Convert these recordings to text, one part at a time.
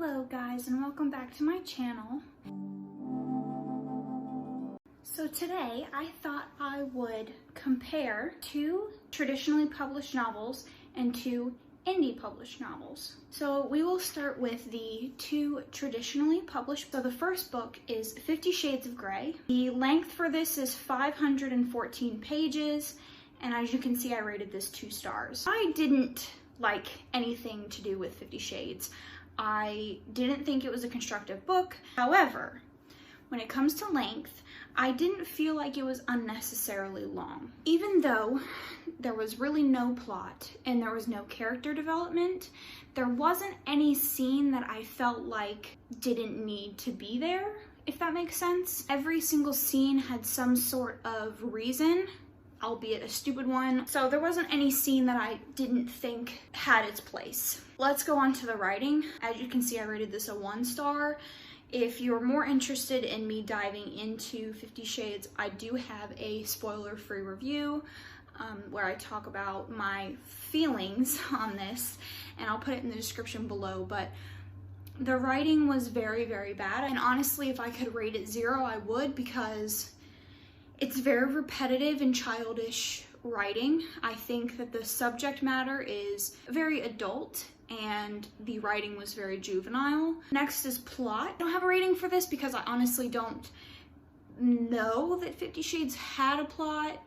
Hello guys, and welcome back to my channel. So today I thought I would compare two traditionally published novels and two indie published novels. So we will start with the two traditionally published. So the first book is 50 Shades of Grey. The length for this is 514 pages, and as you can see I rated this 2 stars. I didn't like anything to do with 50 Shades. I didn't think it was a constructive book. However, when it comes to length, I didn't feel like it was unnecessarily long. Even though there was really no plot and there was no character development, there wasn't any scene that I felt like didn't need to be there, if that makes sense. Every single scene had some sort of reason, albeit a stupid one. So there wasn't any scene that I didn't think had its place. Let's go on to the writing. As you can see, I rated this a 1 star. If you're more interested in me diving into 50 Shades, I do have a spoiler-free review where I talk about my feelings on this, and I'll put it in the description below. But the writing was very, very bad, and honestly, if I could rate it 0, I would, because it's very repetitive and childish writing. I think that the subject matter is very adult and the writing was very juvenile. Next is plot. I don't have a rating for this because I honestly don't know that 50 Shades had a plot.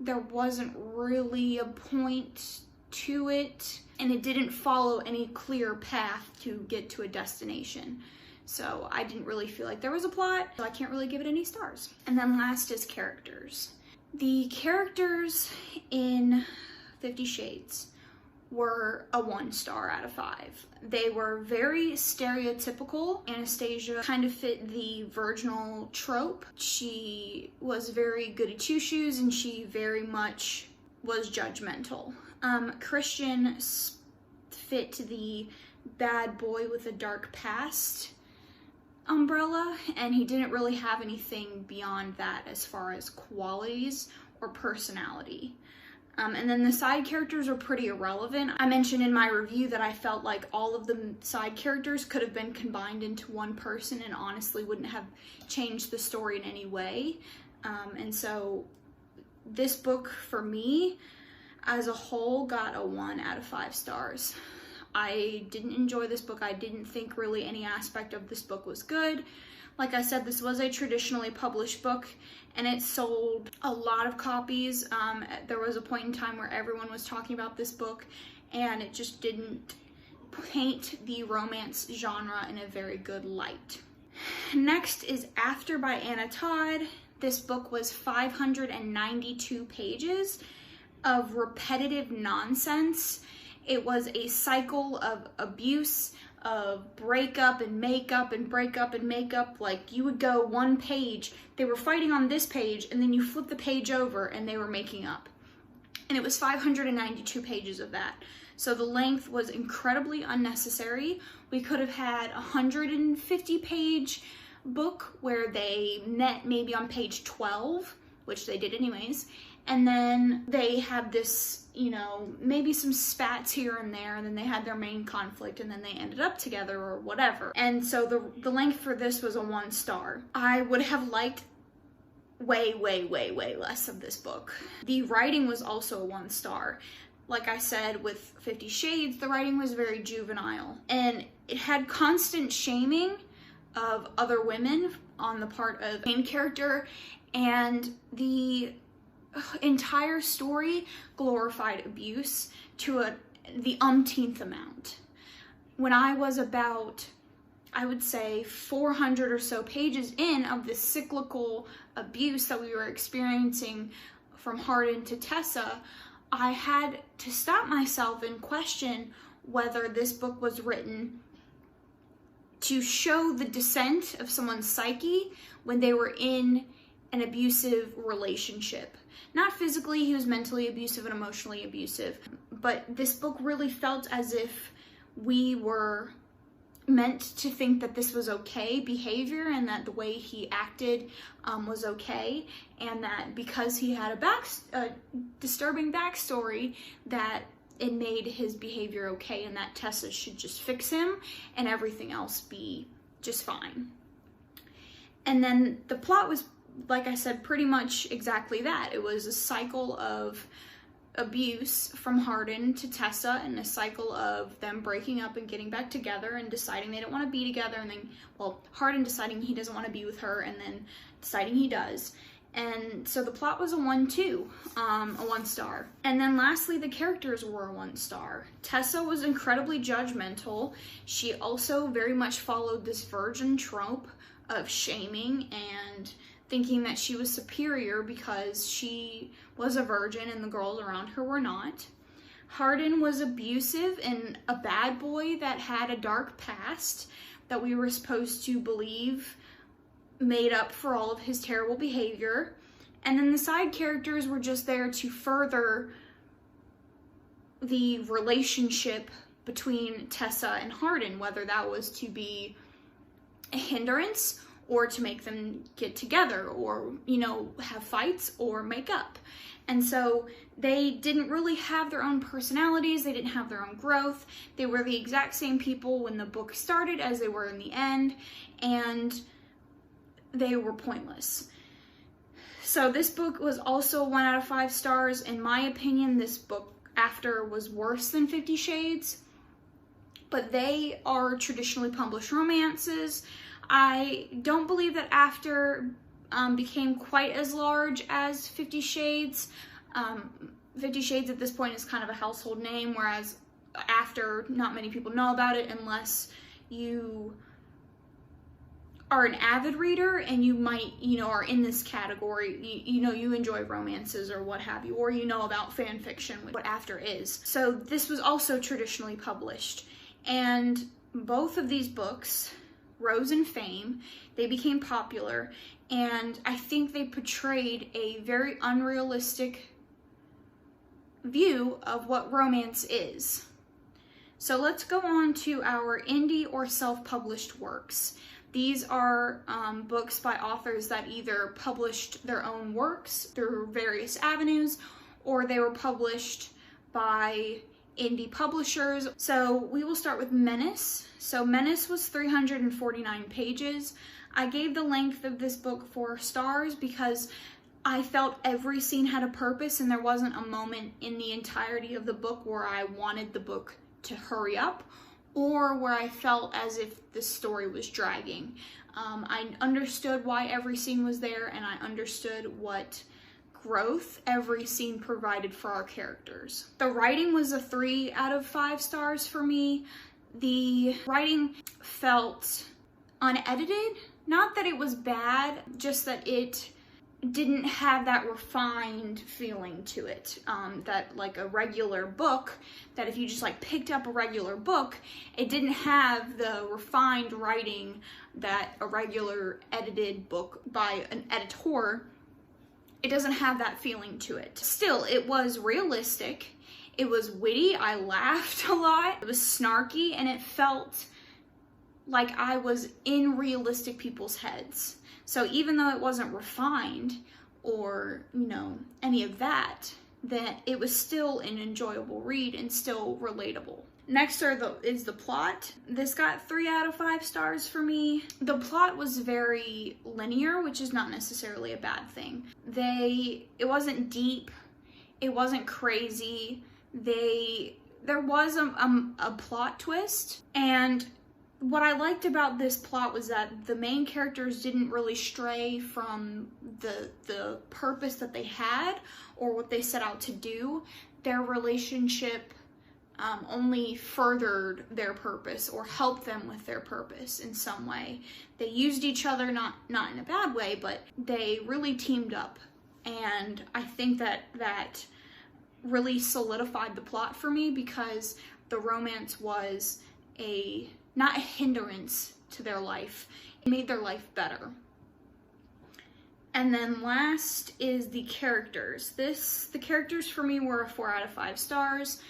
There wasn't really a point to it, and it didn't follow any clear path to get to a destination. So I didn't really feel like there was a plot, so I can't really give it any stars. And then last is characters. The characters in 50 Shades were a 1 star out of 5. They were very stereotypical. Anastasia kind of fit the virginal trope. She was very goody two-shoes and she very much was judgmental. Christian fit the bad boy with a dark past umbrella, and he didn't really have anything beyond that as far as qualities or personality. And then the side characters are pretty irrelevant. I mentioned in my review that I felt like all of the side characters could have been combined into one person and honestly wouldn't have changed the story in any way. And so this book for me as a whole got a 1 out of 5 stars. I didn't enjoy this book. I didn't think really any aspect of this book was good. Like I said, this was a traditionally published book and it sold a lot of copies. There was a point in time where everyone was talking about this book and it just didn't paint the romance genre in a very good light. Next is After by Anna Todd. This book was 592 pages of repetitive nonsense. It was a cycle of abuse, of breakup and makeup and breakup and makeup. Like, you would go one page, they were fighting on this page, and then you flip the page over and they were making up. And it was 592 pages of that. So the length was incredibly unnecessary. We could have had a 150-page book where they met maybe on page 12, which they did anyways, and then they had this, you know, maybe some spats here and there, and then they had their main conflict, and then they ended up together or whatever. And so the length for this was a 1 star. I would have liked way less of this book. The writing was also a 1 star. Like I said, with 50 Shades, the writing was very juvenile, and it had constant shaming of other women on the part of the main character, and the entire story glorified abuse to the umpteenth amount. When I was about, I would say, 400 or so pages in of the cyclical abuse that we were experiencing from Hardin to Tessa, I had to stop myself and question whether this book was written to show the descent of someone's psyche when they were in an abusive relationship. Not physically, he was mentally abusive and emotionally abusive, but this book really felt as if we were meant to think that this was okay behavior and that the way he acted was okay, and that because he had a disturbing backstory, that it made his behavior okay and that Tessa should just fix him and everything else be just fine. And then the plot was, like I said, pretty much exactly that. It was a cycle of abuse from Hardin to Tessa and a cycle of them breaking up and getting back together and deciding they don't want to be together, and then, well, Hardin deciding he doesn't want to be with her and then deciding he does. And so the plot was a 1-2, a 1 star. And then lastly, the characters were a 1 star. Tessa was incredibly judgmental. She also very much followed this virgin trope of shaming and thinking that she was superior because she was a virgin and the girls around her were not. Hardin was abusive and a bad boy that had a dark past that we were supposed to believe made up for all of his terrible behavior. And then the side characters were just there to further the relationship between Tessa and Hardin, whether that was to be a hindrance or to make them get together or, you know, have fights or make up. And so they didn't really have their own personalities. They didn't have their own growth. They were the exact same people when the book started as they were in the end, and they were pointless. So this book was also 1 out of 5 stars. In my opinion, this book after was worse than 50 Shades, but they are traditionally published romances. I don't believe that After became quite as large as 50 Shades. 50 Shades at this point is kind of a household name, whereas After, not many people know about it unless you are an avid reader and you might, you know, are in this category, you know, you enjoy romances or what have you, or you know about fan fiction, what After is. So this was also traditionally published, and both of these books rose in fame. They became popular, and I think they portrayed a very unrealistic view of what romance is. So let's go on to our indie or self-published works. These are books by authors that either published their own works through various avenues, or they were published by indie publishers. So we will start with Menace. So Menace was 349 pages. I gave the length of this book 4 stars because I felt every scene had a purpose and there wasn't a moment in the entirety of the book where I wanted the book to hurry up or where I felt as if the story was dragging. I understood why every scene was there, and I understood what growth every scene provided for our characters. The writing was a 3 out of 5 stars for me. The writing felt unedited. Not that it was bad, just that it didn't have that refined feeling to it, that like a regular book, that if you just like picked up a regular book, it didn't have the refined writing that a regular edited book by an editor, it doesn't have that feeling to it. Still, it was realistic, it was witty, I laughed a lot, it was snarky, and it felt like I was in realistic people's heads. So even though it wasn't refined or, you know, any of that, that it was still an enjoyable read and still relatable. Next is the plot. This got 3 out of 5 stars for me. The plot was very linear, which is not necessarily a bad thing. It wasn't deep, it wasn't crazy. There was a plot twist, and what I liked about this plot was that the main characters didn't really stray from the purpose that they had or what they set out to do. Their relationship only furthered their purpose or helped them with their purpose in some way. They used each other, not in a bad way, but they really teamed up. And I think that really solidified the plot for me because the romance was not a hindrance to their life. It made their life better. And then last is the characters. The characters for me were a 4 out of 5 stars.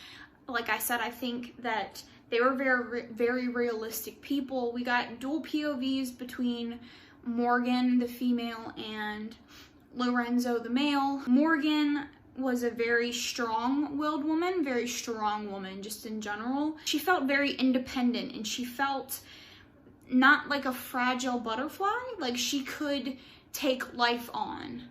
Like I said, I think that they were very, very realistic people. We got dual POVs between Morgan, the female, and Lorenzo, the male. Morgan was a very strong-willed woman, very strong woman just in general. She felt very independent, and she felt not like a fragile butterfly, like she could take life on.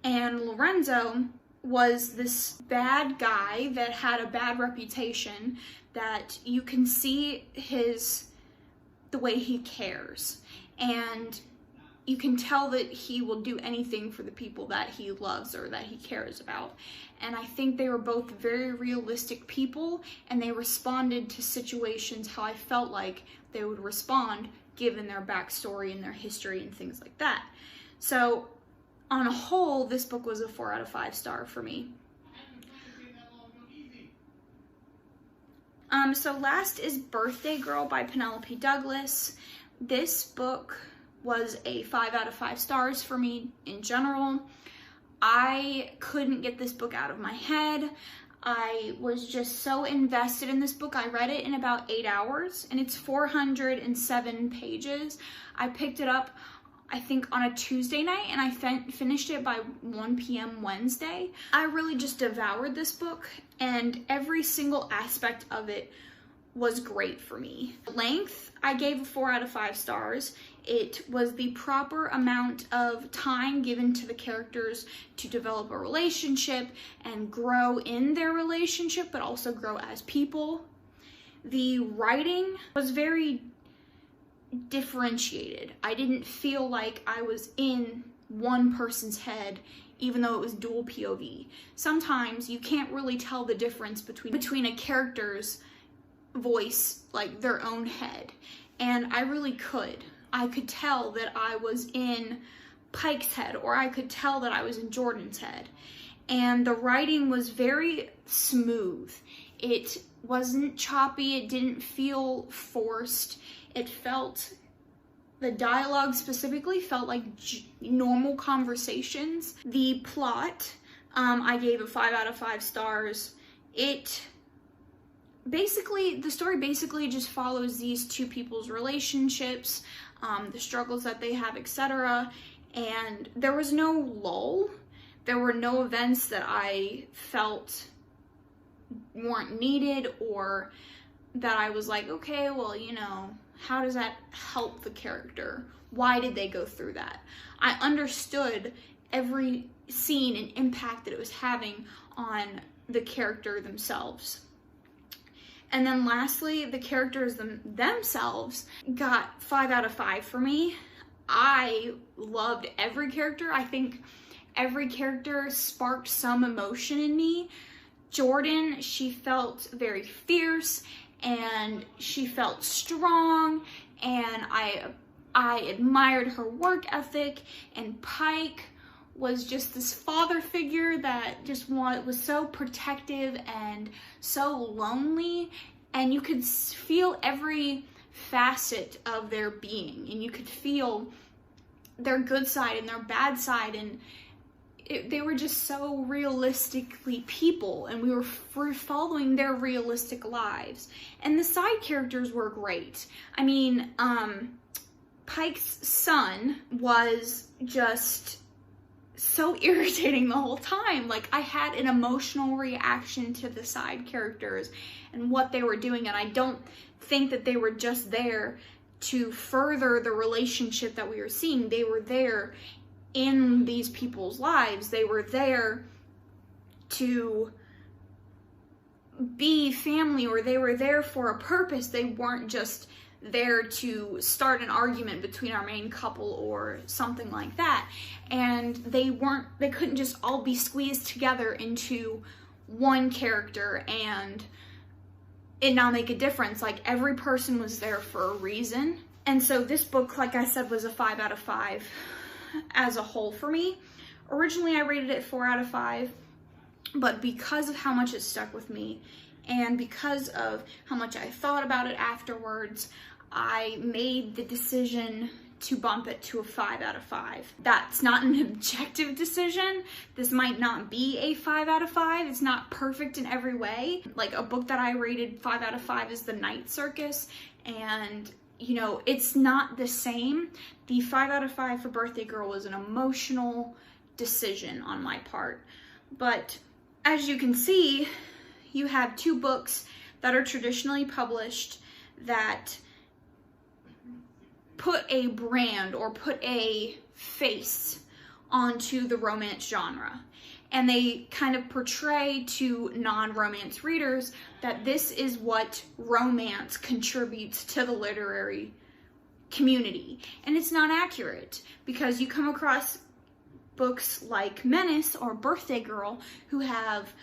And Lorenzo was this bad guy that had a bad reputation, that you can see the way he cares, and you can tell that he will do anything for the people that he loves or that he cares about. And I think they were both very realistic people, and they responded to situations how I felt like they would respond given their backstory and their history and things like that. So on a whole, this book was a 4 out of 5 star for me. So last is Birthday Girl by Penelope Douglas. This book was a 5 out of 5 stars for me in general. I couldn't get this book out of my head. I was just so invested in this book. I read it in about 8 hours, and it's 407 pages. I picked it up, I think, on a Tuesday night, and I finished it by 1 p.m. Wednesday. I really just devoured this book, and every single aspect of it was great for me. Length, I gave a 4 out of 5 stars. It was the proper amount of time given to the characters to develop a relationship and grow in their relationship, but also grow as people. The writing was very differentiated. I didn't feel like I was in one person's head, even though it was dual POV. Sometimes you can't really tell the difference between a character's voice, like their own head, and I really could. I could tell that I was in Pike's head, or I could tell that I was in Jordan's head. And the writing was very smooth. It wasn't choppy, it didn't feel forced. It felt, the dialogue specifically felt like normal conversations. The plot, I gave a 5 out of 5 stars. The story basically just follows these two people's relationships, the struggles that they have, etc. And there was no lull. There were no events that I felt weren't needed, or that I was like, okay, well, you know, how does that help the character? Why did they go through that? I understood every scene and impact that it was having on the character themselves. And then lastly, the characters themselves got 5 out of 5 for me. I loved every character. I think every character sparked some emotion in me. Jordan, she felt very fierce, and she felt strong, and I admired her work ethic. And Pike was just this father figure that just was so protective and so lonely, and you could feel every facet of their being, and you could feel their good side and their bad side, and they were just so realistically people, and we were following their realistic lives. And the side characters were great. I mean, Pike's son was just so irritating the whole time. Like, I had an emotional reaction to the side characters and what they were doing, and I don't think that they were just there to further the relationship that we were seeing. They were there in these people's lives. They were there to be family, or they were there for a purpose. They weren't just there to start an argument between our main couple or something like that. And they couldn't just all be squeezed together into one character and it not make a difference. Like, every person was there for a reason. And so this book, like I said, was a 5 out of 5 as a whole for me. Originally I rated it 4 out of 5, but because of how much it stuck with me, and because of how much I thought about it afterwards, I made the decision to bump it to a 5 out of 5. That's not an objective decision. This might not be a 5 out of 5. It's not perfect in every way. Like, a book that I rated 5 out of 5 is The Night Circus, and you know, it's not the same. The 5 out of 5 for Birthday Girl was an emotional decision on my part. But as you can see, you have two books that are traditionally published that put a brand or put a face onto the romance genre. And they kind of portray to non-romance readers that this is what romance contributes to the literary community. And it's not accurate, because you come across books like Menace or Birthday Girl who have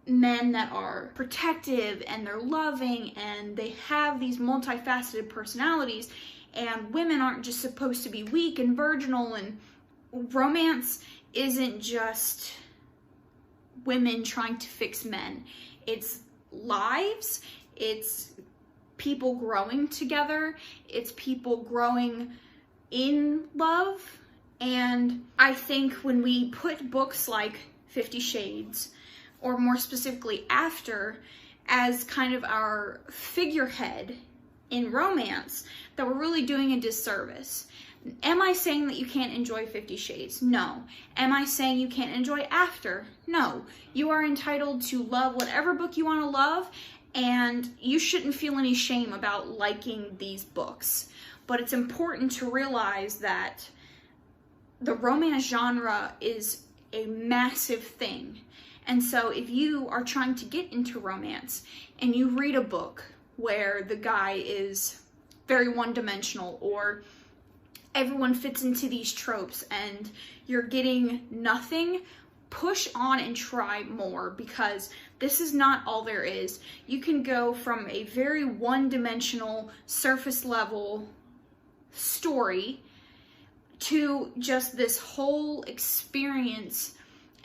men that are protective and they're loving and they have these multifaceted personalities, and women aren't just supposed to be weak and virginal, and romance isn't just women trying to fix men. It's lives, it's people growing together, it's people growing in love. And I think when we put books like 50 Shades, or more specifically After, as kind of our figurehead in romance, that we're really doing a disservice. Am I saying that you can't enjoy 50 Shades? No. Am I saying you can't enjoy After? No. You are entitled to love whatever book you want to love, and you shouldn't feel any shame about liking these books. But it's important to realize that the romance genre is a massive thing. And so if you are trying to get into romance and you read a book where the guy is very one-dimensional, or everyone fits into these tropes and you're getting nothing, push on and try more, because this is not all there is. You can go from a very one-dimensional, surface level story to just this whole experience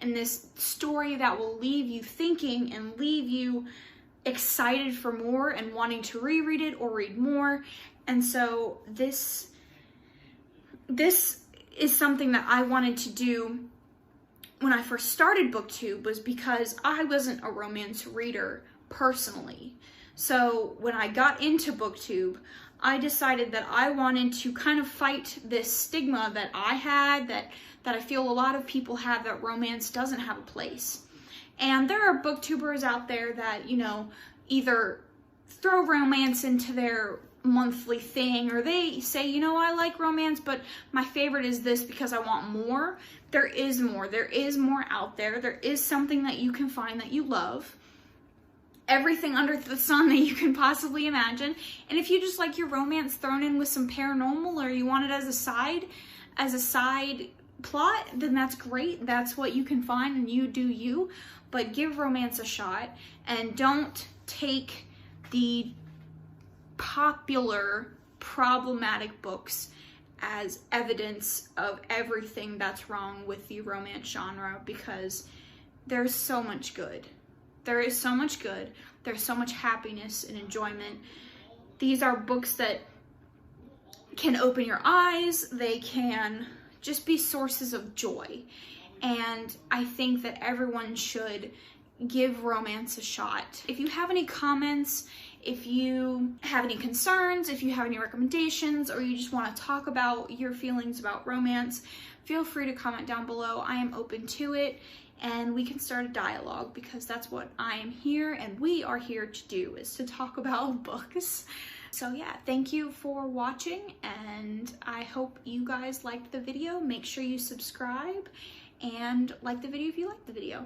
and this story that will leave you thinking and leave you excited for more and wanting to reread it or read more. And so this is something that I wanted to do when I first started BookTube, was because I wasn't a romance reader personally. So when I got into BookTube, I decided that I wanted to kind of fight this stigma that I had, that I feel a lot of people have, that romance doesn't have a place. And there are booktubers out there that, you know, either throw romance into their monthly thing, or they say, you know, I like romance, but my favorite is this because I want more. There is more. There is more out there. There is something that you can find that you love. Everything under the sun that you can possibly imagine. And if you just like your romance thrown in with some paranormal, or you want it as a side plot, then that's great. That's what you can find, and you do you. But give romance a shot, and don't take the popular problematic books as evidence of everything that's wrong with the romance genre, because there's so much good. There is so much good. There's so much happiness and enjoyment. These are books that can open your eyes. They can just be sources of joy. And I think that everyone should give romance a shot. If you have any comments, if you have any concerns, if you have any recommendations, or you just want to talk about your feelings about romance, feel free to comment down below. I am open to it, and we can start a dialogue, because that's what I am here and we are here to do, is to talk about books. So yeah, thank you for watching, and I hope you guys liked the video. Make sure you subscribe and like the video if you liked the video.